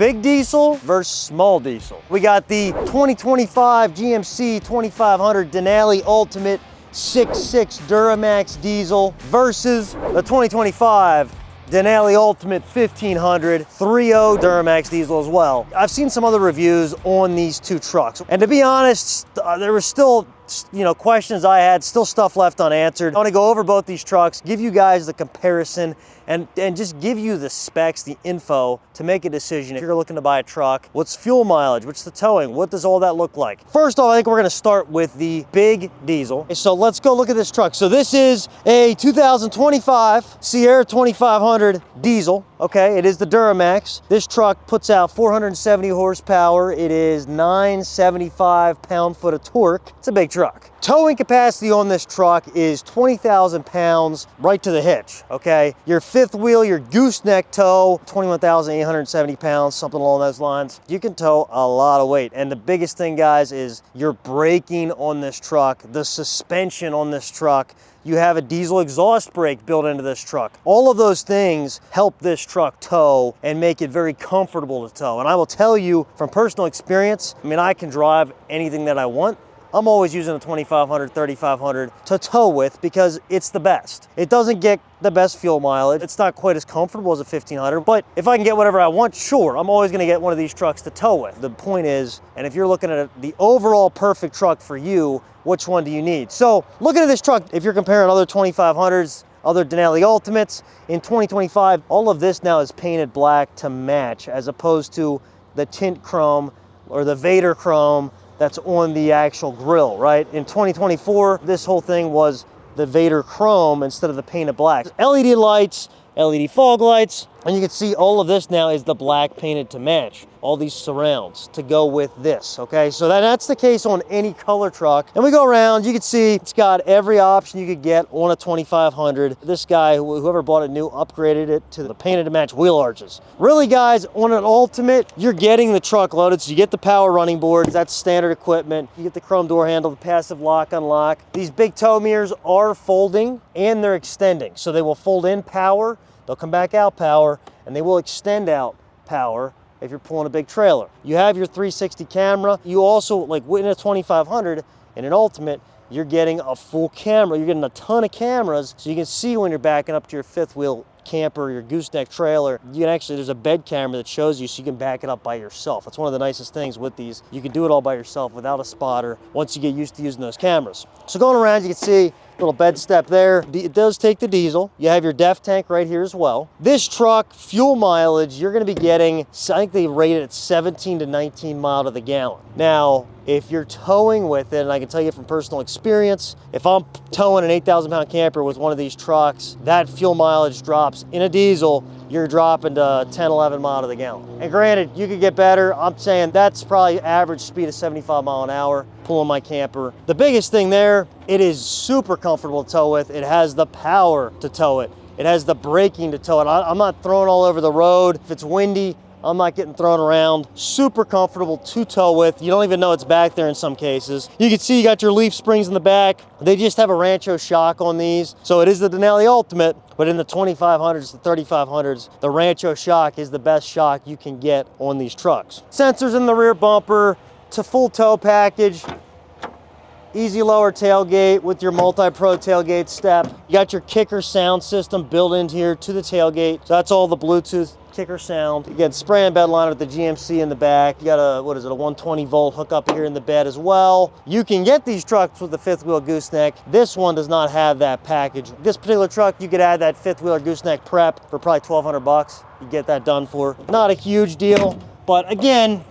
big diesel versus small diesel. We got the 2025 GMC 2500 Denali Ultimate 6.6 Duramax diesel versus the 2025 Denali Ultimate 1500 3.0 Duramax diesel as well. I've seen some other reviews on these two trucks, and to be honest, there was still questions I had, still stuff left unanswered. I want to go over both these trucks, give you guys the comparison, and just give you the specs, the info to make a decision. If you're looking to buy a truck, what's fuel mileage, what's the towing, what does all that look like? First off, I think we're going to start with the big diesel. So let's go look at this truck. So this is a 2025 Sierra 2500 diesel. Okay, it is the Duramax. This truck puts out 470 horsepower. It is 975 pound-foot of torque. It's a big truck. Towing capacity on this truck is 20,000 pounds right to the hitch, okay? Your fifth wheel, your gooseneck tow, 21,870 pounds, something along those lines. You can tow a lot of weight. And the biggest thing, guys, is your braking on this truck, the suspension on this truck. You have a diesel exhaust brake built into this truck. All of those things help this truck tow and make it very comfortable to tow. And I will tell you from personal experience, I mean, I can drive anything that I want. I'm always using a 2500, 3500 to tow with because it's the best. It doesn't get the best fuel mileage. It's not quite as comfortable as a 1500, but if I can get whatever I want, sure, I'm always gonna get one of these trucks to tow with. The point is, and if you're looking at the overall perfect truck for you, which one do you need? So looking at this truck, if you're comparing other 2500s, other Denali Ultimates, in 2025, all of this now is painted black to match as opposed to the tint chrome or the Vader chrome that's on the actual grill, right? In 2024, this whole thing was the Vader chrome instead of the painted black. LED lights, LED fog lights, and you can see all of this now is the black painted to match. All these surrounds to go with this, okay? So that's the case on any color truck. And we go around, you can see it's got every option you could get on a 2500. This guy, whoever bought it new, upgraded it to the painted to match wheel arches. Really, guys, on an Ultimate, you're getting the truck loaded, so you get the power running boards, that's standard equipment. You get the chrome door handle, the passive lock, unlock. These big tow mirrors are folding and they're extending. So they will fold in power, they'll come back out power, and they will extend out power if you're pulling a big trailer. You have your 360 camera. You also, like in a 2500, in an Ultimate, you're getting a full camera. You're getting a ton of cameras, so you can see when you're backing up to your fifth wheel camper, your gooseneck trailer. You can actually, there's a bed camera that shows you so you can back it up by yourself. That's one of the nicest things with these. You can do it all by yourself without a spotter once you get used to using those cameras. So going around, you can see little bed step there. It does take the diesel. You have your DEF tank right here as well. This truck, fuel mileage, you're gonna be getting, I think they rate it at 17 to 19 mile to the gallon. Now, if you're towing with it, and I can tell you from personal experience, if I'm towing an 8,000 pound camper with one of these trucks, that fuel mileage drops in a diesel, you're dropping to 10, 11 mile to the gallon. And granted, you could get better. I'm saying that's probably average speed of 75 mile an hour pulling my camper. The biggest thing there, it is super comfortable to tow with. It has the power to tow it. It has the braking to tow it. I'm not throwing all over the road. If it's windy, I'm not getting thrown around. Super comfortable to tow with. You don't even know it's back there in some cases. You can see you got your leaf springs in the back. They just have a Rancho shock on these. So it is the Denali Ultimate, but in the 2500s, the 3500s, the Rancho shock is the best shock you can get on these trucks. Sensors in the rear bumper, to full tow package. Easy lower tailgate with your multi-pro tailgate step. You got your kicker sound system built into here to the tailgate. So that's all the Bluetooth kicker sound. You get spray and bed liner with the GMC in the back. You got a, what is it, a 120 volt hookup here in the bed as well. You can get these trucks with the fifth wheel gooseneck. This one does not have that package. This particular truck, you could add that fifth wheel gooseneck prep for probably 1,200 bucks. You get that done for. Not a huge deal, but again,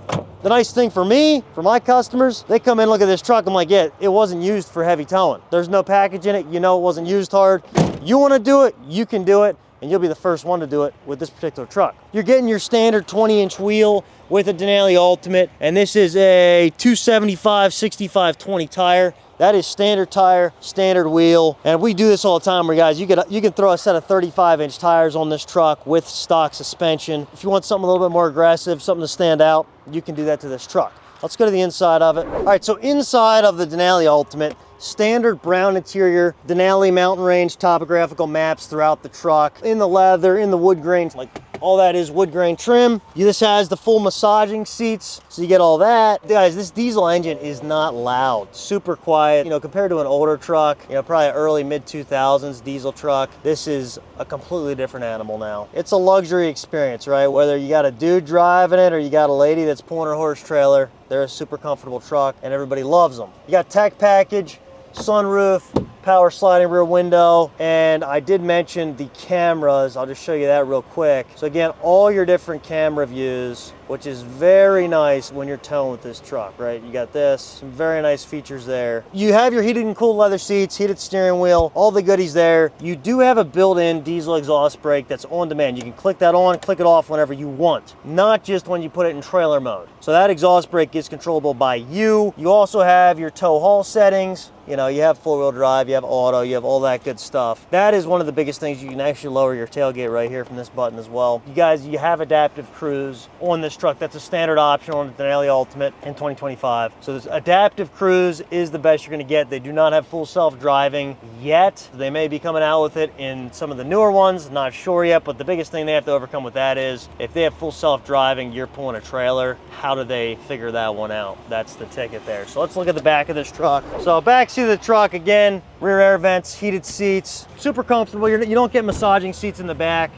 the nice thing for me, for my customers, they come in, look at this truck, I'm like, yeah, it wasn't used for heavy towing. There's no package in it, you know it wasn't used hard. You wanna do it, you can do it, and you'll be the first one to do it with this particular truck. You're getting your standard 20-inch wheel with a Denali Ultimate, and this is a 275 65/20 tire. That is standard tire, standard wheel, and we do this all the time where, guys, you can throw a set of 35-inch tires on this truck with stock suspension. If you want something a little bit more aggressive, something to stand out, you can do that to this truck. Let's go to the inside of it. All right, so inside of the Denali Ultimate, standard brown interior, Denali mountain range topographical maps throughout the truck, in the leather, in the wood grain, like All that is wood grain trim. This has the full massaging seats, so you get all that. Guys, this diesel engine is not loud, super quiet. You know, compared to an older truck, you know, probably early mid 2000s diesel truck, this is a completely different animal now. It's a luxury experience, right? Whether you got a dude driving it or you got a lady that's pulling her horse trailer, they're a super comfortable truck and everybody loves them. You got tech package, sunroof, power sliding rear window, and I did mention the cameras. I'll just show you that real quick. So again, all your different camera views, which is very nice when you're towing with this truck, right? You got this, some very nice features there. You have your heated and cooled leather seats, heated steering wheel, all the goodies there. You do have a built-in diesel exhaust brake that's on demand. You can click that on, click it off whenever you want, not just when you put it in trailer mode. So that exhaust brake is controllable by you. You also have your tow haul settings. You know, you have four-wheel drive, you have auto, you have all that good stuff. That is one of the biggest things. You can actually lower your tailgate right here from this button as well. You guys, you have adaptive cruise on this truck. That's a standard option on the Denali Ultimate in 2025. So this adaptive cruise is the best you're gonna get. They do not have full self-driving yet. They may be coming out with it in some of the newer ones, not sure yet, but the biggest thing they have to overcome with that is if they have full self-driving, you're pulling a trailer, how do they figure that one out? That's the ticket there. So let's look at the back of this truck. So back seat of the truck, again, rear air vents, heated seats, super comfortable. You don't get massaging seats in the back,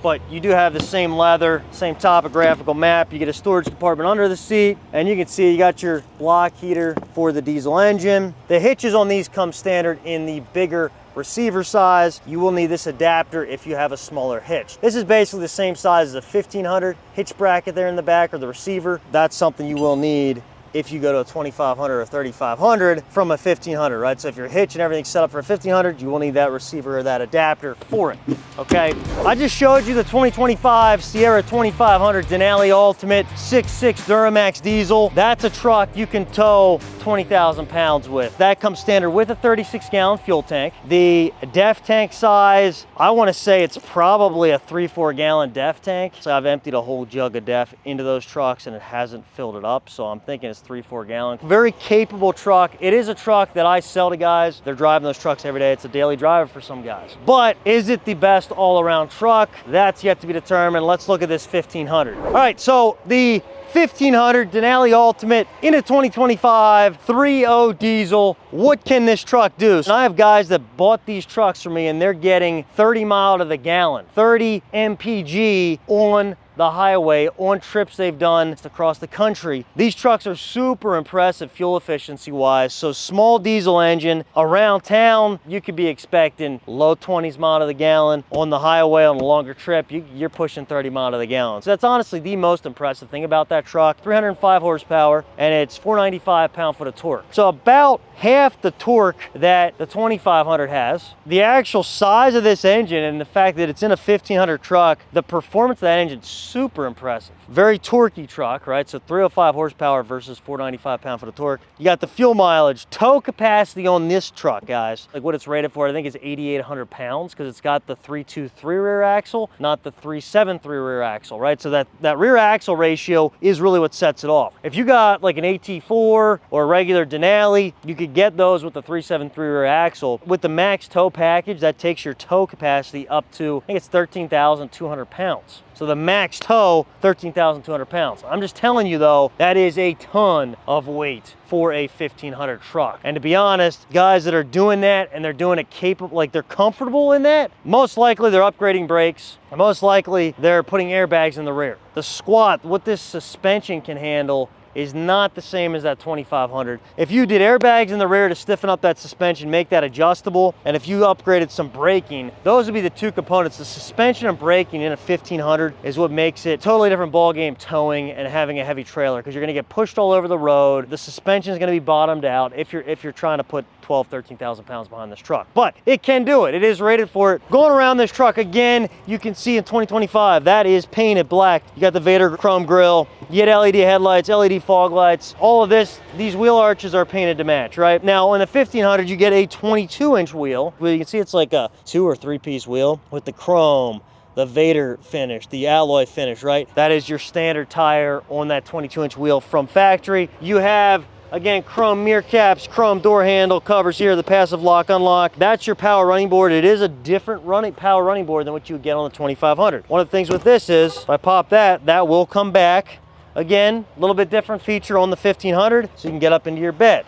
but you do have the same leather, same topographical map. You get a storage compartment under the seat, and you can see you got your block heater for the diesel engine. The hitches on these come standard in the bigger receiver size. You will need this adapter if you have a smaller hitch. This is basically the same size as a 1500 hitch bracket there in the back, or the receiver. That's something you will need if you go to a 2500 or 3500 from a 1500, right? So if your hitch and everything's set up for a 1500, you will need that receiver or that adapter for it, okay? I just showed you the 2025 Sierra 2500 Denali Ultimate 6.6 Duramax diesel. That's a truck you can tow 20,000 pounds with. That comes standard with a 36-gallon fuel tank. The DEF tank size, I wanna say it's probably a 3-4 gallon DEF tank. So I've emptied a whole jug of DEF into those trucks and it hasn't filled it up. So I'm thinking it's 3-4 gallon. Very capable truck. It is a truck that I sell to guys. They're driving those trucks every day. It's a daily driver for some guys. But is it the best all-around truck? That's yet to be determined. Let's look at this 1500. All right, so the 1500 Denali Ultimate in a 2025 3.0 diesel. What can this truck do? And I have guys that bought these trucks from me and they're getting 30 mile to the gallon, 30 mpg on the highway on trips they've done across the country. These trucks are super impressive fuel efficiency wise. So small diesel engine around town, you could be expecting low 20s mile to the gallon. On the highway on a longer trip, you're pushing 30 mile to the gallon. So that's honestly the most impressive thing about that truck. 305 horsepower and it's 495 pound-foot of torque. So about half the torque that the 2500 has. The actual size of this engine and the fact that it's in a 1500 truck, the performance of that engine, super impressive. Very torquey truck, right? So 305 horsepower versus 495 pound-foot of torque. You got the fuel mileage. Tow capacity on this truck, guys, like what it's rated for, I think is 8,800 pounds because it's got the 323 rear axle, not the 373 rear axle, right? So that rear axle ratio is really what sets it off. If you got like an AT4 or a regular Denali, you could get those with the 373 rear axle. With the max tow package, that takes your tow capacity up to, I think it's 13,200 pounds. So the max tow, 13,200 pounds. I'm just telling you though, that is a ton of weight for a 1500 truck. And to be honest, guys that are doing that and they're doing it capable, like they're comfortable in that, most likely they're upgrading brakes. And most likely they're putting airbags in the rear. The squat, what this suspension can handle is not the same as that 2500. If you did airbags in the rear to stiffen up that suspension, make that adjustable, and if you upgraded some braking, those would be the two components. The suspension and braking in a 1500 is what makes it totally different ball game towing and having a heavy trailer, because you're gonna get pushed all over the road. The suspension is gonna be bottomed out if you're trying to put 12, 13,000 pounds behind this truck. But it can do it. It is rated for it. Going around this truck again, you can see in 2025, that is painted black. You got the Vader chrome grille, you get LED headlights, LED fog lights, all of this. These wheel arches are painted to match, right? Now on the 1500, you get a 22-inch wheel. Well, you can see it's like a 2 or 3-piece wheel with the chrome, the Vader finish, the alloy finish, right? That is your standard tire on that 22-inch wheel from factory. You have Again, chrome mirror caps, chrome door handle, covers here, the passive lock, unlock. That's your power running board. It is a different power running board than what you would get on the 2500. One of the things with this is, if I pop that, that will come back. Again, a little bit different feature on the 1500, so you can get up into your bed.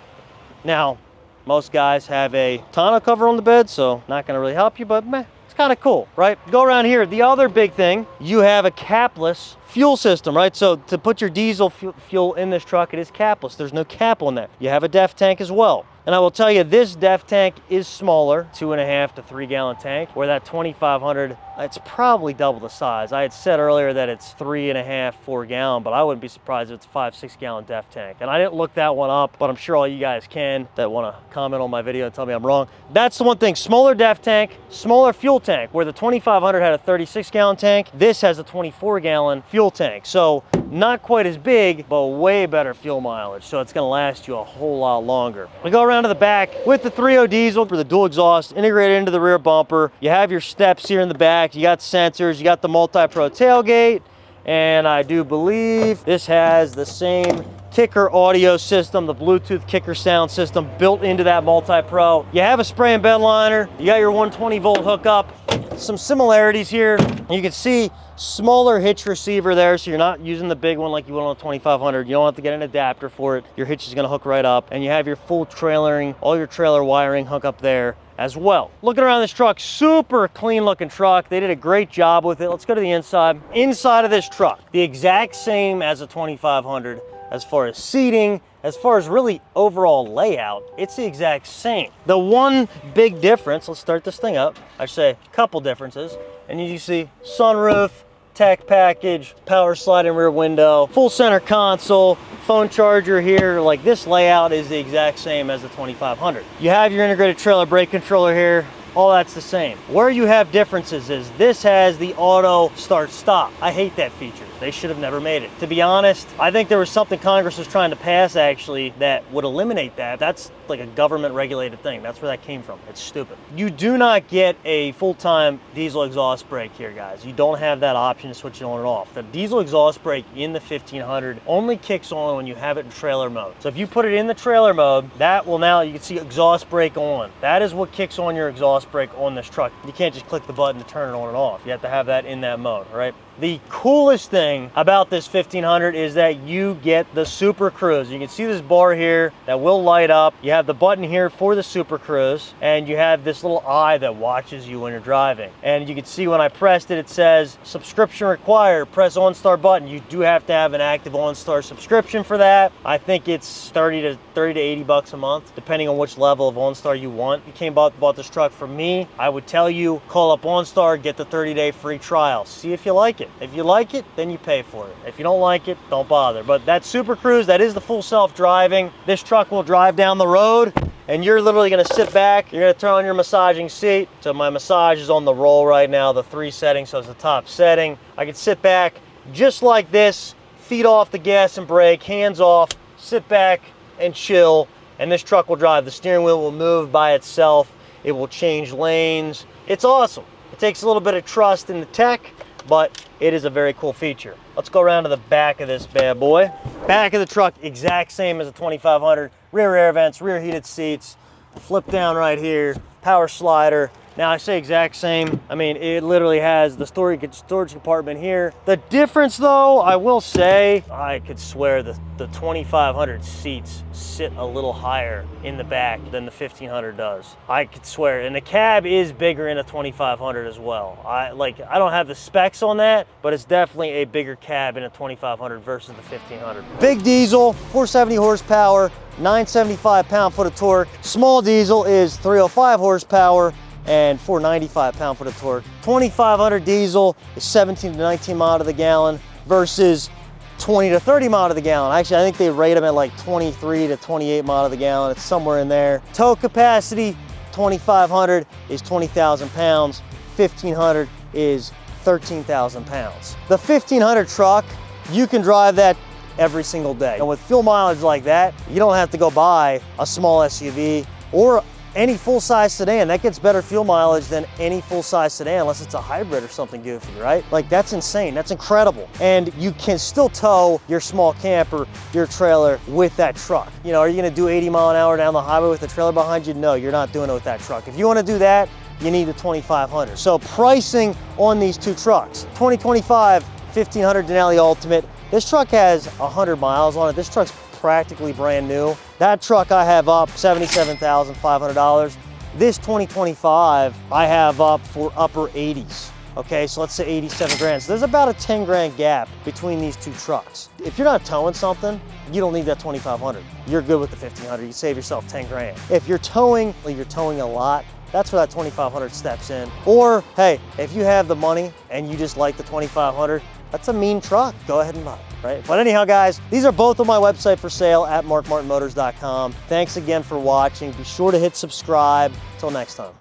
Now, most guys have a tonneau cover on the bed, so not gonna really help you, but meh, it's kind of cool, right? Go around here. The other big thing, you have a capless fuel system, right? So to put your diesel fuel in this truck, it is capless. There's no cap on that. You have a DEF tank as well. And I will tell you, this DEF tank is smaller, 2.5 to 3 gallon tank, where that 2500, it's probably double the size. I had said earlier that it's 3.5, 4 gallon, but I wouldn't be surprised if it's a 5, 6 gallon DEF tank. And I didn't look that one up, but I'm sure all you guys can that want to comment on my video and tell me I'm wrong. That's the one thing, smaller DEF tank, smaller fuel tank, where the 2500 had a 36 gallon tank, this has a 24 gallon fuel tank. So not quite as big, but way better fuel mileage. So it's gonna last you a whole lot longer. We go around to the back with the 3.0 diesel for the dual exhaust integrated into the rear bumper. You have your steps here in the back. You got sensors, you got the multi-pro tailgate. And I do believe this has the same kicker audio system, the Bluetooth kicker sound system built into that multi-pro. You have a spray and bed liner. You got your 120 volt hookup. Some similarities here. You can see smaller hitch receiver there, so you're not using the big one like you would on a 2500. You don't have to get an adapter for it. Your hitch is gonna hook right up, and you have your full trailering, all your trailer wiring hook up there as well. Looking around this truck, super clean looking truck. They did a great job with it. Let's go to the inside. Inside of this truck, the exact same as a 2500 as far as seating, as far as really overall layout, it's the exact same. The one big difference, let's start this thing up. I should say a couple differences. And you see sunroof, tech package, power sliding rear window, full center console, phone charger here. Like, this layout is the exact same as the 2500. You have your integrated trailer brake controller here. All that's the same. Where you have differences is this has the auto start stop. I hate that feature. They should have never made it. To be honest, I think there was something Congress was trying to pass actually that would eliminate that. That's like a government regulated thing. That's where that came from. It's stupid. You do not get a full-time diesel exhaust brake here, guys. You don't have that option to switch it on and off. The diesel exhaust brake in the 1500 only kicks on when you have it in trailer mode. So if you put it in the trailer mode, that will now, you can see exhaust brake on. That is what kicks on your exhaust brake on this truck. You can't just click the button to turn it on and off. You have to have that in that mode, right? The coolest thing about this 1500 is that you get the Super Cruise. You can see this bar here that will light up. You have the button here for the Super Cruise, and you have this little eye that watches you when you're driving. And you can see when I pressed it, it says subscription required, press OnStar button. You do have to have an active OnStar subscription for that. I think it's 30 to 80 bucks a month, depending on which level of OnStar you want. You came bought this truck from me. I would tell you, call up OnStar, get the 30-day free trial. See if you like it. If you like it, then you pay for it. If you don't like it, don't bother. But that Super Cruise, that is the full self-driving. This truck will drive down the road, and you're literally gonna sit back. You're gonna turn on your massaging seat. So my massage is on the roll right now, the 3 settings, so it's the top setting. I can sit back just like this, feet off the gas and brake, hands off, sit back and chill, and this truck will drive. The steering wheel will move by itself. It will change lanes. It's awesome. It takes a little bit of trust in the tech, but it is a very cool feature. Let's go around to the back of this bad boy. Back of the truck, exact same as a 2500. Rear air vents, rear heated seats, flip down right here, power slider. Now I say exact same, I mean, it literally has the storage compartment here. The difference though, I will say, I could swear the 2500 seats sit a little higher in the back than the 1500 does. I could swear, and the cab is bigger in a 2500 as well. I don't have the specs on that, but it's definitely a bigger cab in a 2500 versus the 1500. Big diesel, 470 horsepower, 975 pound-foot of torque. Small diesel is 305 horsepower, and 495 pound-foot of torque. 2500 diesel is 17 to 19 mile to the gallon versus 20 to 30 mile to the gallon. Actually, I think they rate them at like 23 to 28 mile to the gallon. It's somewhere in there. Tow capacity, 2500 is 20,000 pounds. 1500 is 13,000 pounds. The 1500 truck, you can drive that every single day. And with fuel mileage like that, you don't have to go buy a small SUV or any full-size sedan. That gets better fuel mileage than any full-size sedan, unless it's a hybrid or something goofy, right? Like, that's insane, that's incredible. And you can still tow your small camper, your trailer with that truck. You know, are you gonna do 80 mile an hour down the highway with a trailer behind you? No, you're not doing it with that truck. If you wanna do that, you need the 2500. So pricing on these two trucks. 2025 1500 Denali Ultimate. This truck has 100 miles on it. This truck's practically brand new. That truck I have up $77,500. This 2025 I have up for upper 80s. Okay, so let's say 87 grand. So there's about a 10 grand gap between these two trucks. If you're not towing something, you don't need that 2500. You're good with the 1500. You save yourself 10 grand. If you're towing a lot, that's where that 2500 steps in. Or, hey, if you have the money and you just like the 2500, that's a mean truck. Go ahead and buy it, right? But anyhow, guys, these are both on my website for sale at markmartinmotors.com. Thanks again for watching. Be sure to hit subscribe. Till next time.